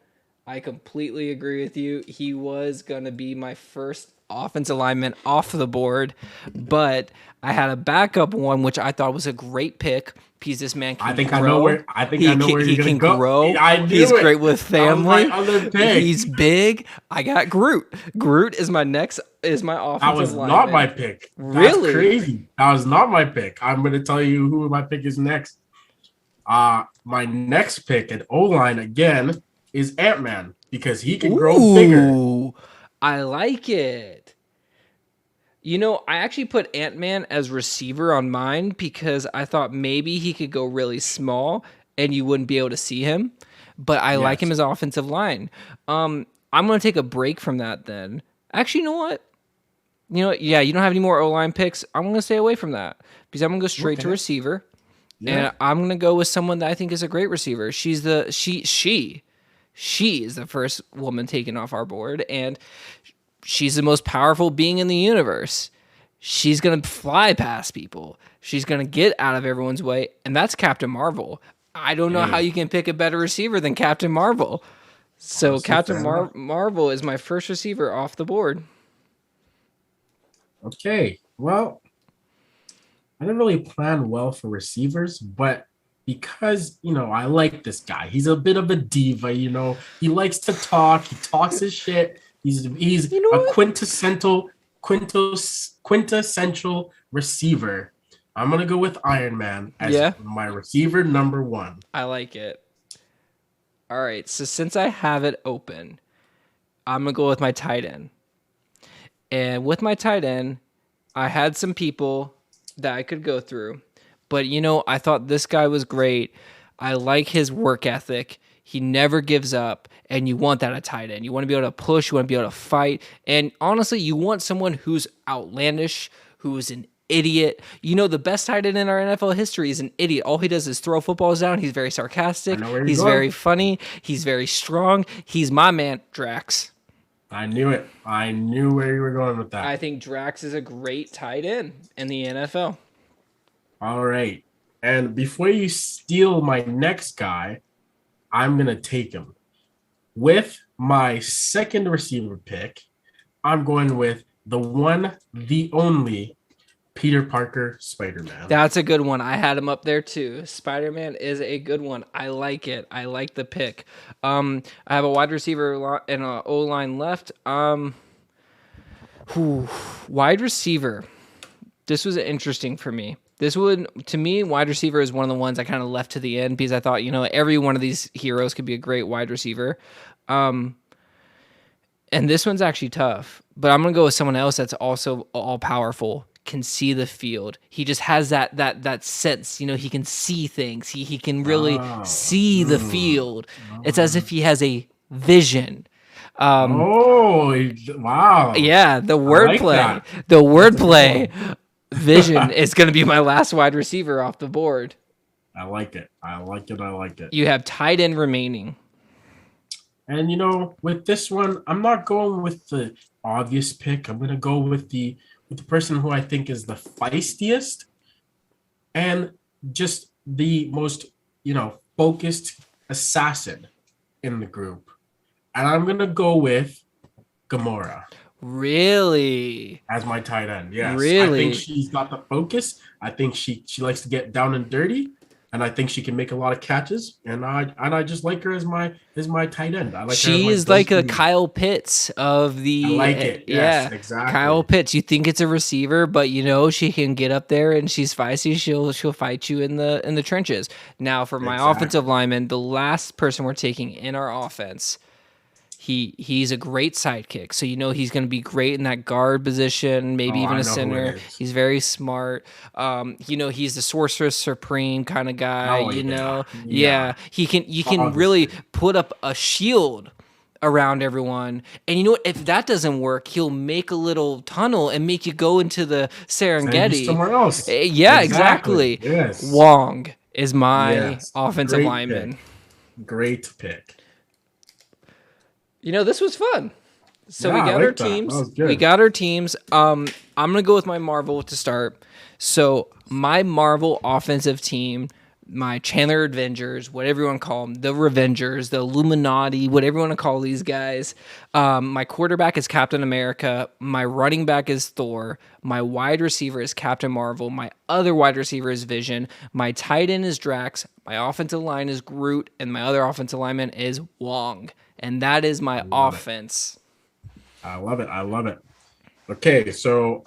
Speaker 1: I completely agree with you. He was going to be my first offensive lineman off the board, but I had a backup one, which I thought was a great pick. Because this man can grow.
Speaker 2: I know where you're going to go.
Speaker 1: He can grow. He's great with family. That was my other pick. He's big. I got Groot. Groot is my offensive lineman.
Speaker 2: That was not my pick.
Speaker 1: Really?
Speaker 2: That's crazy. That was not my pick. I'm going to tell you who my pick is next. My next pick at O-line again is Ant-Man because he can grow bigger.
Speaker 1: I like it. You know, I actually put Ant-Man as receiver on mine because I thought maybe he could go really small and you wouldn't be able to see him. But I like him as offensive line. I'm going to take a break from that then. Actually, you know what? Yeah, you don't have any more O-line picks. I'm going to stay away from that because I'm going to go straight to receiver. Yeah. And I'm going to go with someone that I think is a great receiver. She is the first woman taken off our board, and she's the most powerful being in the universe. She's going to fly past people. She's going to get out of everyone's way, and that's Captain Marvel. I don't know how you can pick a better receiver than Captain Marvel. So Captain Marvel is my first receiver off the board.
Speaker 2: Okay, well, I didn't really plan well for receivers, but because, I like this guy. He's a bit of a diva, He likes to talk. He talks his shit. He's a quintessential receiver. I'm going to go with Iron Man as my receiver number one.
Speaker 1: I like it. All right, so since I have it open, I'm going to go with my tight end. And with my tight end, I had some people that I could go through. But, I thought this guy was great. I like his work ethic. He never gives up, and you want that at tight end. You want to be able to push. You want to be able to fight. And honestly, you want someone who's outlandish, who is an idiot. The best tight end in our NFL history is an idiot. All he does is throw footballs down. He's very sarcastic. He's very funny. He's very strong. He's my man, Drax.
Speaker 2: I knew it. I knew where you were going with that.
Speaker 1: I think Drax is a great tight end in the NFL.
Speaker 2: All right. And before you steal my next guy, I'm going to take him. With my second receiver pick, I'm going with the one, the only, Peter Parker, Spider-Man.
Speaker 1: That's a good one. I had him up there too. Spider-Man is a good one. I like it. I like the pick. I have a wide receiver and an O-line left. Wide receiver. This was interesting for me. To me, wide receiver is one of the ones I kind of left to the end because I thought, every one of these heroes could be a great wide receiver. And this one's actually tough, but I'm going to go with someone else that's also all powerful, can see the field. He just has that sense, he can see things. He can really see the field. It's as if he has a vision.
Speaker 2: Wow.
Speaker 1: Yeah, the wordplay. The wordplay. Vision is going to be my last wide receiver off the board.
Speaker 2: I like it.
Speaker 1: You have tight end remaining.
Speaker 2: And, with this one, I'm not going with the obvious pick. I'm gonna go with the person who I think is the feistiest and just the most, focused assassin in the group. And I'm gonna go with Gamora
Speaker 1: Really?
Speaker 2: as my tight end. Yes, I think
Speaker 1: Really?
Speaker 2: she's got the focus. I think she likes to get down and dirty, and I think she can make a lot of catches. And I just like her as my tight end. I like her as
Speaker 1: She
Speaker 2: my
Speaker 1: is like a
Speaker 2: go-to.
Speaker 1: Kyle Pitts of
Speaker 2: I
Speaker 1: the
Speaker 2: like it. Yes,
Speaker 1: yeah, Kyle
Speaker 2: exactly,
Speaker 1: Pitts. You think it's a receiver, but she can get up there and she's feisty. She'll fight you in the trenches. Now for my offensive
Speaker 2: exactly,
Speaker 1: lineman, the last person we're taking in our offense, he's a great sidekick. So he's going to be great in that guard position, maybe
Speaker 2: Oh,
Speaker 1: even
Speaker 2: I
Speaker 1: a
Speaker 2: know who it
Speaker 1: center.
Speaker 2: is.
Speaker 1: He's very smart. He's the sorcerer supreme kind of guy.
Speaker 2: Oh yeah, yeah.
Speaker 1: Yeah, he can. You can really
Speaker 2: Obviously,
Speaker 1: put up a shield around everyone. And you know what? If that doesn't work, he'll make a little tunnel and make you go into the
Speaker 2: send you
Speaker 1: Serengeti.
Speaker 2: somewhere else.
Speaker 1: Yeah,
Speaker 2: Exactly.
Speaker 1: exactly.
Speaker 2: Yes.
Speaker 1: Wong is my
Speaker 2: Yes.
Speaker 1: offensive
Speaker 2: Great pick.
Speaker 1: lineman.
Speaker 2: Great pick.
Speaker 1: This was fun. So
Speaker 2: Yeah,
Speaker 1: we
Speaker 2: I
Speaker 1: got our
Speaker 2: like that. That
Speaker 1: teams.
Speaker 2: was
Speaker 1: We
Speaker 2: good.
Speaker 1: got our teams. I'm gonna go with my Marvel to start. So my Marvel offensive team, my Chandler Avengers, whatever you want to call them, the Revengers, the Illuminati, whatever you want to call these guys. My quarterback is Captain America. My running back is Thor. My wide receiver is Captain Marvel. My other wide receiver is Vision. My tight end is Drax. My offensive line is Groot, and my other offensive lineman is Wong. And that is
Speaker 2: I
Speaker 1: my
Speaker 2: love it.
Speaker 1: offense.
Speaker 2: I love it. I love it. Okay, so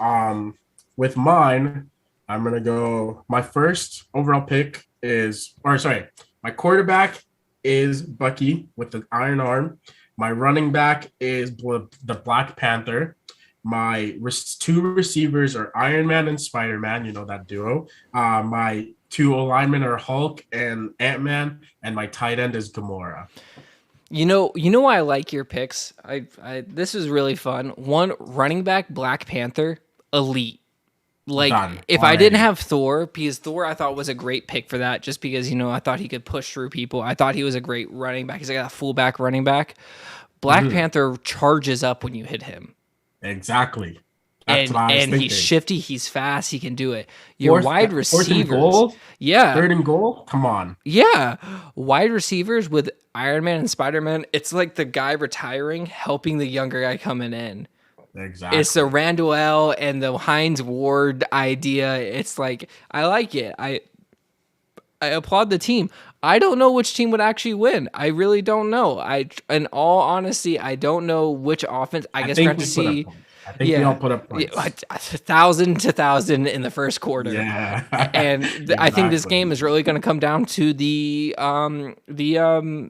Speaker 2: with mine, I'm gonna go. My first overall pick is, or sorry, my quarterback is Bucky with the iron arm. My running back is the Black Panther. My two receivers are Iron Man and Spider Man. You know that duo. My two linemen are Hulk and Ant Man, and my tight end is Gamora.
Speaker 1: You know why I like your picks. This is really fun. One running back, Black Panther, elite. Like
Speaker 2: Done
Speaker 1: if I didn't
Speaker 2: already.
Speaker 1: have Thor, because Thor I thought was a great pick for that, just because I thought he could push through people. I thought he was a great running back. He's like a fullback running back. Black
Speaker 2: Mhm.
Speaker 1: Panther charges up when you hit him.
Speaker 2: Exactly. That's
Speaker 1: And
Speaker 2: what I was
Speaker 1: and he's
Speaker 2: thinking.
Speaker 1: shifty, he's fast, he can do it. Your
Speaker 2: Fourth,
Speaker 1: wide
Speaker 2: fourth and
Speaker 1: receivers,
Speaker 2: goal,
Speaker 1: yeah,
Speaker 2: third and goal. Come on.
Speaker 1: yeah, wide receivers with Iron Man and Spider Man. It's like the guy retiring helping the younger guy coming in. It's the
Speaker 2: Exactly.
Speaker 1: Randall L and the Hines Ward idea. It's like I like it. I applaud the team. I don't know which team would actually win. I really don't know. In all honesty, I don't know which offense. I
Speaker 2: I
Speaker 1: guess we
Speaker 2: think
Speaker 1: have to
Speaker 2: we put up
Speaker 1: see.
Speaker 2: points. I think we all
Speaker 1: Yeah,
Speaker 2: put up
Speaker 1: yeah,
Speaker 2: points.
Speaker 1: 1,000 to 1,000 in the first quarter,
Speaker 2: Yeah.
Speaker 1: and I think this
Speaker 2: Exactly.
Speaker 1: game is really going to come down to the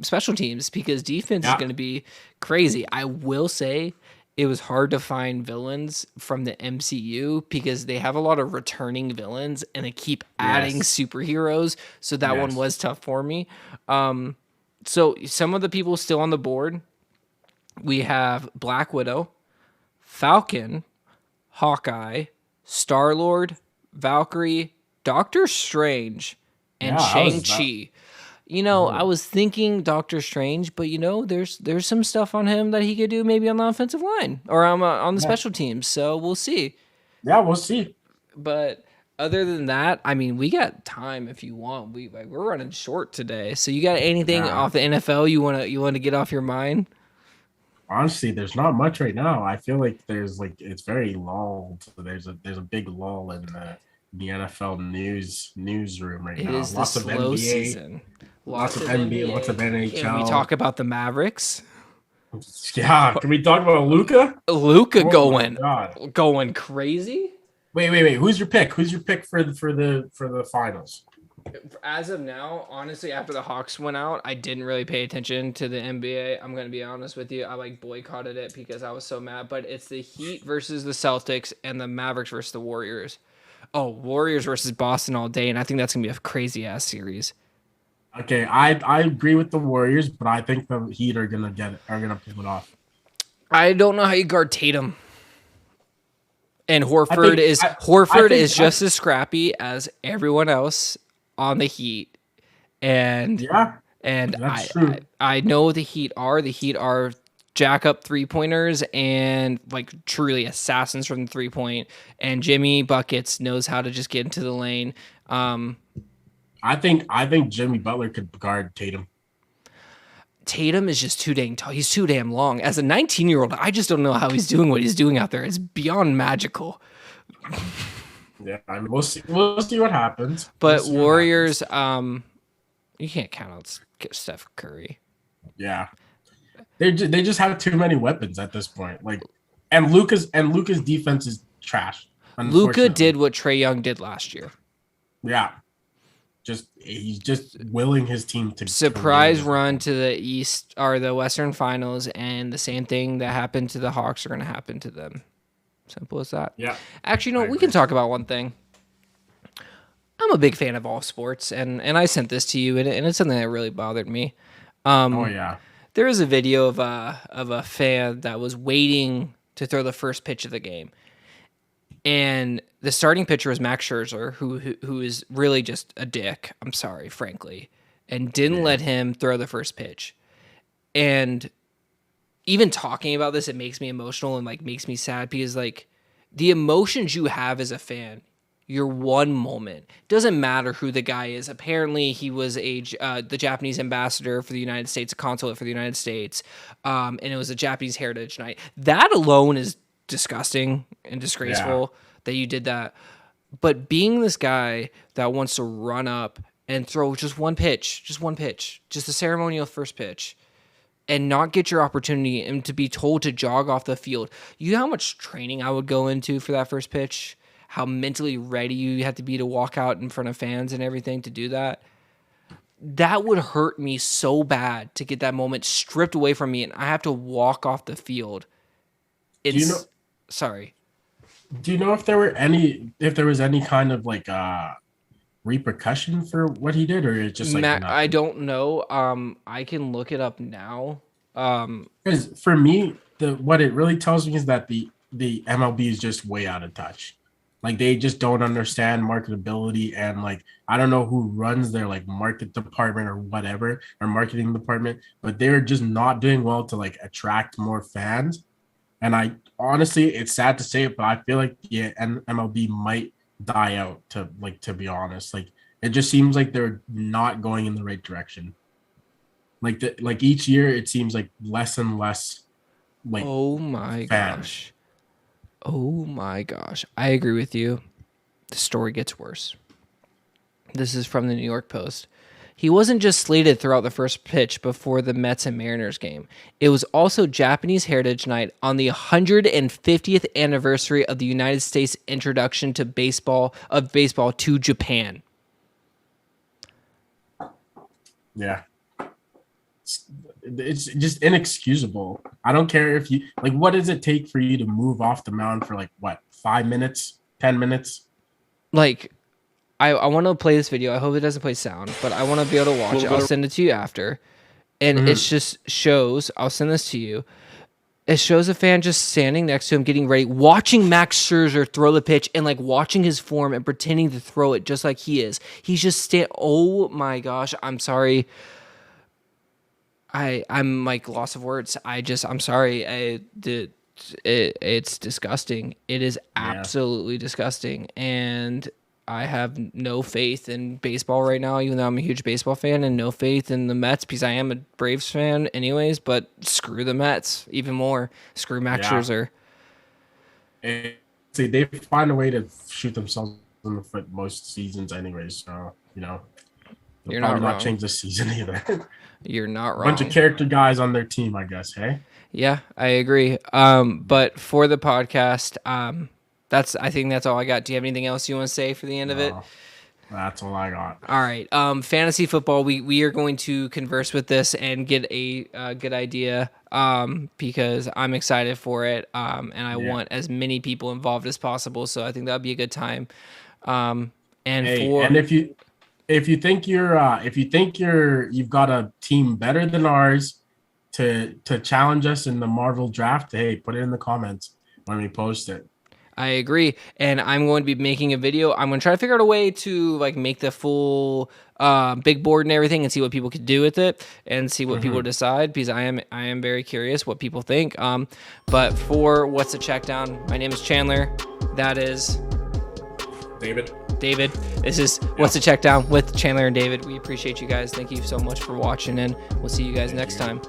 Speaker 1: special teams because defense is
Speaker 2: Yeah.
Speaker 1: going to be crazy. I will say it was hard to find villains from the MCU because they have a lot of returning villains and they keep adding
Speaker 2: Yes.
Speaker 1: superheroes. So that one
Speaker 2: Yes.
Speaker 1: was tough for me. So some of the people still on the board, we have Black Widow, Falcon, Hawkeye, Star Lord, Valkyrie, Doctor Strange, and
Speaker 2: Yeah. I was that.
Speaker 1: Shang-Chi. I
Speaker 2: Mhm.
Speaker 1: was thinking Doctor Strange, but there's some stuff on him that he could do maybe on the offensive line or on the
Speaker 2: Yeah.
Speaker 1: special teams. So we'll see.
Speaker 2: Yeah. We'll see.
Speaker 1: But other than that, I mean, we got time if you want. We're running short today. So you got anything
Speaker 2: Yeah.
Speaker 1: off the NFL you wanna get off your mind?
Speaker 2: Honestly, there's not much right now. I feel like there's like it's very lulled. There's a big lull in the NFL newsroom right
Speaker 1: It
Speaker 2: now.
Speaker 1: is the
Speaker 2: Lots of
Speaker 1: slow
Speaker 2: NBA,
Speaker 1: season.
Speaker 2: lots
Speaker 1: Lots
Speaker 2: of
Speaker 1: of
Speaker 2: NBA, lots of
Speaker 1: NBA. Can we
Speaker 2: NHL.
Speaker 1: talk about the Mavericks?
Speaker 2: Yeah, can we talk about Luca?
Speaker 1: Luca
Speaker 2: Oh my
Speaker 1: going
Speaker 2: god!
Speaker 1: going crazy.
Speaker 2: Wait. Who's your pick? Who's your pick for the finals?
Speaker 1: As of now, honestly, after the Hawks went out, I didn't really pay attention to the NBA. I'm gonna be honest with you. I boycotted it because I was so mad. But it's the Heat versus the Celtics and the Mavericks versus the Warriors. Oh, Warriors versus Boston all day, and I think that's gonna be a crazy ass series.
Speaker 2: Okay, I agree with the Warriors, but I think the Heat are gonna pull it off.
Speaker 1: I don't know how you guard Tatum. And
Speaker 2: I
Speaker 1: Horford
Speaker 2: think
Speaker 1: is
Speaker 2: I I
Speaker 1: Horford
Speaker 2: think
Speaker 1: is just as scrappy as everyone else on the Heat, and
Speaker 2: yeah,
Speaker 1: and
Speaker 2: that's
Speaker 1: I
Speaker 2: true.
Speaker 1: I know the Heat are jack up 3-pointers and like truly assassins from the 3-point. And Jimmy Buckets knows how to just get into the lane.
Speaker 2: I think Jimmy Butler could guard Tatum.
Speaker 1: Tatum is just too dang tall. He's too damn long. As a 19-year-old, I just don't know how he's doing what he's doing out there. It's beyond magical.
Speaker 2: Yeah, I mean, we'll see. We'll see what happens.
Speaker 1: But Warriors, you can't count out Steph Curry.
Speaker 2: Yeah, they just have too many weapons at this point. Like, and Luka's defense is trash.
Speaker 1: Luka did what Trae Young did last year.
Speaker 2: Yeah, he's just willing his team to
Speaker 1: surprise run to the East or the Western Finals, and the same thing that happened to the Hawks are going to happen to them. Simple as that.
Speaker 2: Yeah.
Speaker 1: Actually, no, we can talk about one thing. I'm a big fan of all sports, and I sent this to you, and it's something that really bothered me.
Speaker 2: Oh yeah.
Speaker 1: There was a video of a fan that was waiting to throw the first pitch of the game, and the starting pitcher was Max Scherzer, who is really just a dick. I'm sorry, frankly, and didn't let him throw the first pitch. And even talking about this, it makes me emotional and like makes me sad because like the emotions you have as a fan, your one moment doesn't matter who the guy is. Apparently, he was the Japanese ambassador for the United States, a consulate for the United States, and it was a Japanese Heritage Night. That alone is disgusting and disgraceful that you did that. But being this guy that wants to run up and throw just one pitch, just the ceremonial first pitch, and not get your opportunity and to be told to jog off the field. You know how much training I would go into for that first pitch? How mentally ready you have to be to walk out in front of fans and everything to do that? That would hurt me so bad to get that moment stripped away from me and I have to walk off the field. Sorry.
Speaker 2: Do you know if there was any kind of like repercussion for what he did, or it's just like
Speaker 1: I don't know. I can look it up now.
Speaker 2: Because for me, what it really tells me is that the MLB is just way out of touch. Like they just don't understand marketability, and like I don't know who runs their like market department or whatever, or marketing department, but they're just not doing well to like attract more fans. And I honestly, it's sad to say it, but I feel like MLB might die out, to be honest. Like it just seems like they're not going in the right direction. Like each year it seems like less and less like
Speaker 1: oh my gosh. I agree with you. The story gets worse. This is from the New York Post. He wasn't just slated throughout the first pitch before the Mets and Mariners game. It was also Japanese Heritage Night on the 150th anniversary of the United States introduction to baseball to Japan.
Speaker 2: Yeah. It's just inexcusable. I don't care if you like, what does it take for you to move off the mound for like what, 5 minutes, 10 minutes?
Speaker 1: Like, I want to play this video. I hope it doesn't play sound, but I want to be able to watch it. I'll send it to you after. And it just shows, I'll send this to you. It shows a fan just standing next to him, getting ready, watching Max Scherzer throw the pitch and like watching his form and pretending to throw it just like he is. He's just oh my gosh. I'm sorry. I'm like loss of words. I'm sorry. It's disgusting. It is absolutely disgusting. And I have no faith in baseball right now, even though I'm a huge baseball fan, and no faith in the Mets because I am a Braves fan anyways, but screw the Mets even more. Screw Max Scherzer.
Speaker 2: See, they find a way to shoot themselves in the foot most seasons anyways, so,
Speaker 1: you're not
Speaker 2: change this season either.
Speaker 1: You're not wrong.
Speaker 2: Bunch of character guys on their team, I guess, hey?
Speaker 1: Yeah, I agree. But for the podcast, I think that's all I got. Do you have anything else you want to say for the end of it?
Speaker 2: That's all I got.
Speaker 1: All right. Fantasy football, we are going to converse with this and get a good idea because I'm excited for it. And I want as many people involved as possible. So I think that'd be a good time. And
Speaker 2: if you think you've got a team better than ours to challenge us in the Marvel draft, hey, put it in the comments when we post it.
Speaker 1: I agree, and I'm going to be making a video. I'm going to try to figure out a way to like make the full big board and everything, and see what people could do with it, and see what people decide. Because I am very curious what people think. But for What's the Check Down, my name is Chandler. That is
Speaker 2: David.
Speaker 1: This is What's the Check Down with Chandler and David. We appreciate you guys. Thank you so much for watching, and we'll see you guys next time.